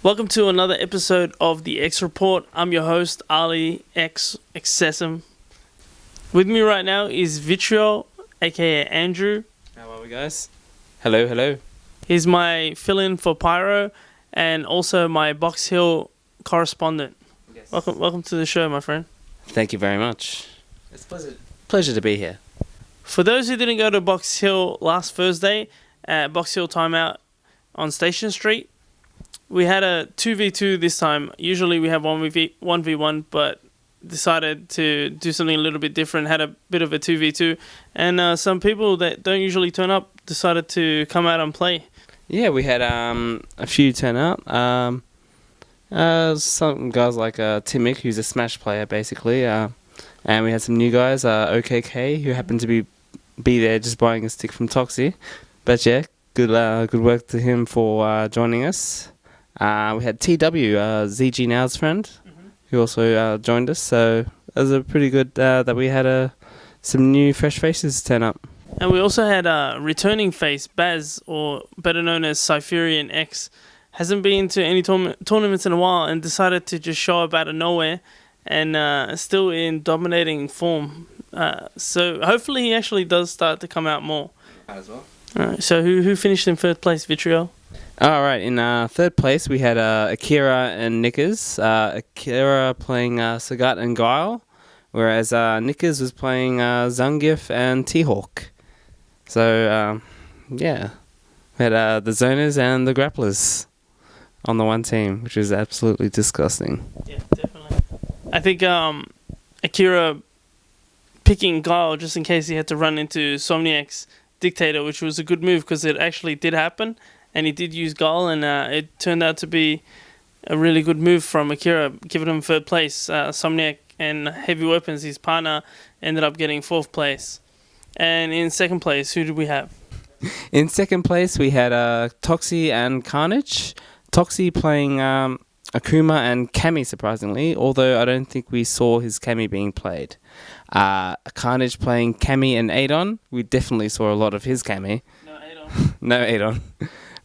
Welcome to another episode of the X Report. I'm your host, Ali X Excessum. With me right now is VITRIOL, aka Andrew. How are we, guys? Hello. He's my fill-in for Pyro and also my Box Hill correspondent. Yes. Welcome to the show, my friend. Thank you very much. It's a pleasure to be here. For those who didn't go to Box Hill last Thursday at Box Hill Timeout on Station Street, we had a 2v2 this time. Usually we have 1v1, but decided to do something a little bit different, had a bit of a 2v2, and some people that don't usually turn up decided to come out and play. Yeah, we had a few turn out. Some guys like Timic, who's a Smash player, basically, and we had some new guys, OKK, who happened to be there just buying a stick from Toxie. But yeah, good work to him for joining us. We had TW, ZG Now's friend, who also joined us. So it was a pretty good that we had some new fresh faces turn up. And we also had a returning face, Baz, or better known as Cypherian X. Hasn't been to any tournaments in a while and decided to just show up out of nowhere and still in dominating form. So hopefully he actually does start to come out more. As well. Alright, so who finished in third place, VITRIOL? Alright, in third place we had Akira and Nickers. Akira playing Sagat and Guile, whereas Nickers was playing Zangief and T-Hawk. So, yeah, we had the Zoners and the Grapplers on the one team, which was absolutely disgusting. Yeah, definitely. I think Akira picking Guile just in case he had to run into Somniac's Dictator, which was a good move because it actually did happen, and he did use Guile, and it turned out to be a really good move from Akira, giving him third place. Somniac and Heavy Weapons, his partner, ended up getting fourth place. And in second place, who did we have? In second place we had Toxie and Carnage. Toxie playing Akuma and Kami, surprisingly, although I don't think we saw his Kami being played. Carnage playing Kami and Adon. We definitely saw a lot of his Kami. No Adon.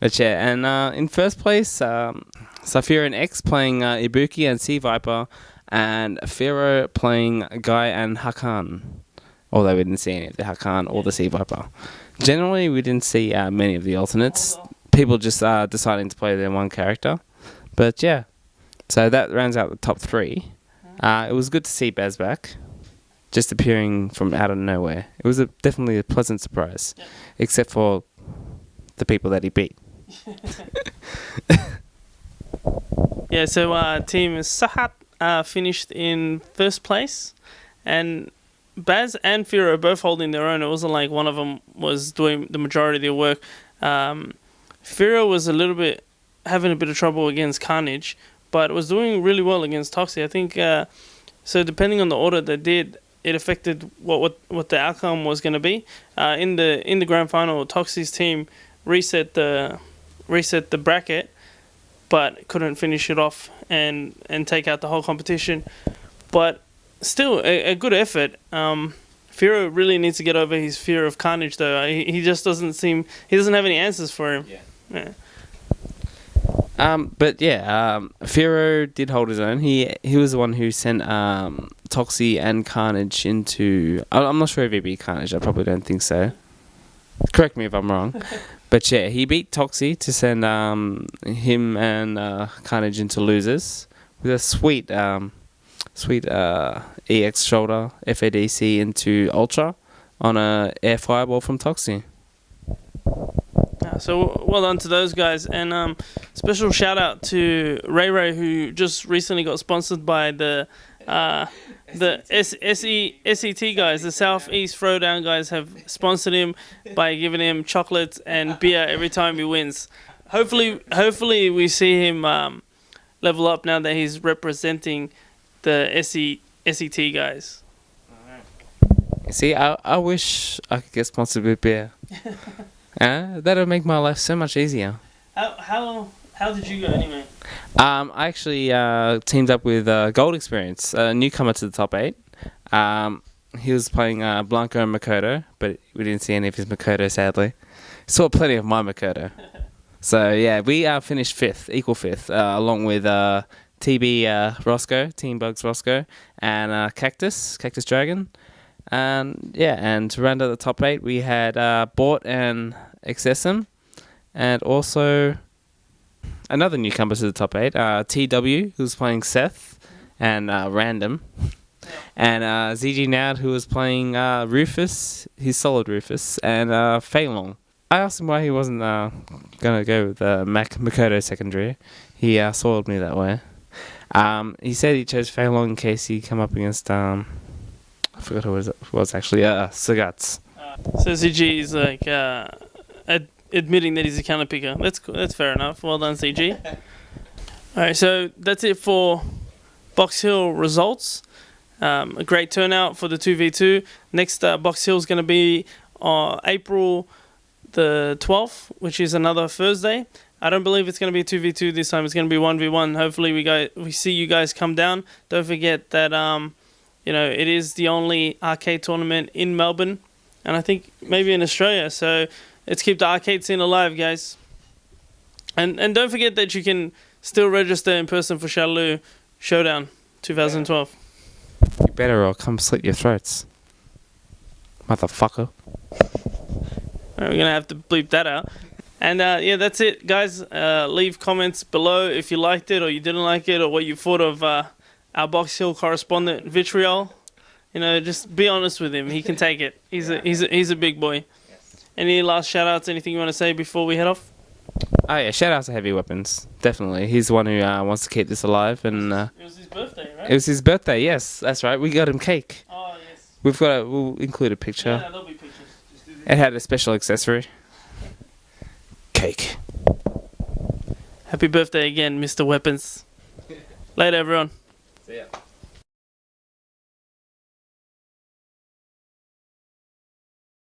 But yeah, and in first place, Saphira and X playing Ibuki and Sea Viper, and Firo playing Guy and Hakan. Although we didn't see any of the Hakan or the Sea Viper. Generally, we didn't see many of the alternates. People just deciding to play their one character. But yeah, so that rounds out the top three. It was good to see Baz back, just appearing from out of nowhere. It was definitely a pleasant surprise, except for the people that he beat. Yeah, so Team Sahat finished in first place, and Baz and Firo are both holding their own. It wasn't like one of them was doing the majority of their work. Firo was having a bit of trouble against Carnage, but was doing really well against Toxie. I think so. Depending on the order they did, it affected what the outcome was going to be. In the grand final, Toxie's team reset the bracket, but couldn't finish it off and take out the whole competition. But still, a good effort. Firo really needs to get over his fear of Carnage, though. He just doesn't have any answers for him. Yeah. But yeah, Firo did hold his own. He was the one who sent Toxie and Carnage into... I'm not sure if he beat Carnage. I probably don't think so. Correct me if I'm wrong. But yeah, he beat Toxie to send him and Carnage into losers with a sweet EX shoulder FADC into Ultra on a air fireball from Toxie. So well done to those guys, and special shout out to Ray, who just recently got sponsored by the SET guys. The Southeast Throwdown guys have sponsored him by giving him chocolates and beer every time he wins. Hopefully we see him level up now that he's representing the SET guys. See, I wish I could get sponsored with beer. That'll make my life so much easier. How did you go anyway? I actually teamed up with Gold Experience, a newcomer to the top 8. He was playing Blanco and Makoto, but we didn't see any of his Makoto, sadly. Saw plenty of my Makoto. So yeah, we finished fifth, equal fifth, along with TB Roscoe, Team Bugs Roscoe, and Cactus Dragon. And yeah, and to round out the top 8, we had Bort and Excessum, and also another newcomer to the top 8, TW, who was playing Seth, and Random, and ZG Naud, who was playing Rufus, his solid Rufus, and Fei Long. I asked him why he wasn't going to go with Makoto secondary. He soiled me that way. He said he chose Fei Long in case he come up against, I forgot who it was actually, Sagat's. So CG is like admitting that he's a counter picker. That's fair enough. Well done, CG. Alright, so that's it for Box Hill results. A great turnout for the 2v2. Next Box Hill is going to be April the 12th, which is another Thursday. I don't believe it's going to be 2v2 this time. It's going to be 1v1. Hopefully we see you guys come down. Don't forget that it is the only arcade tournament in Melbourne, and I think maybe in Australia. So let's keep the arcade scene alive, guys. And don't forget that you can still register in person for Shadowloo Showdown 2012. You better or come slit your throats, motherfucker. We're going to have to bleep that out. And yeah, that's it, guys. Leave comments below if you liked it or you didn't like it or what you thought of our Box Hill correspondent, VITRIOL. Just be honest with him. He can take it. He's a big boy. Yes. Any last shout-outs, anything you want to say before we head off? Oh yeah, shout-outs to Heavy Weapons. Definitely. He's the one who wants to keep this alive. And it was his birthday, right? It was his birthday, yes. That's right. We got him cake. Oh, yes. We'll include a picture. Yeah, there'll be pictures. It had a special accessory. Cake. Happy birthday again, Mr. Weapons. Later, everyone. See ya.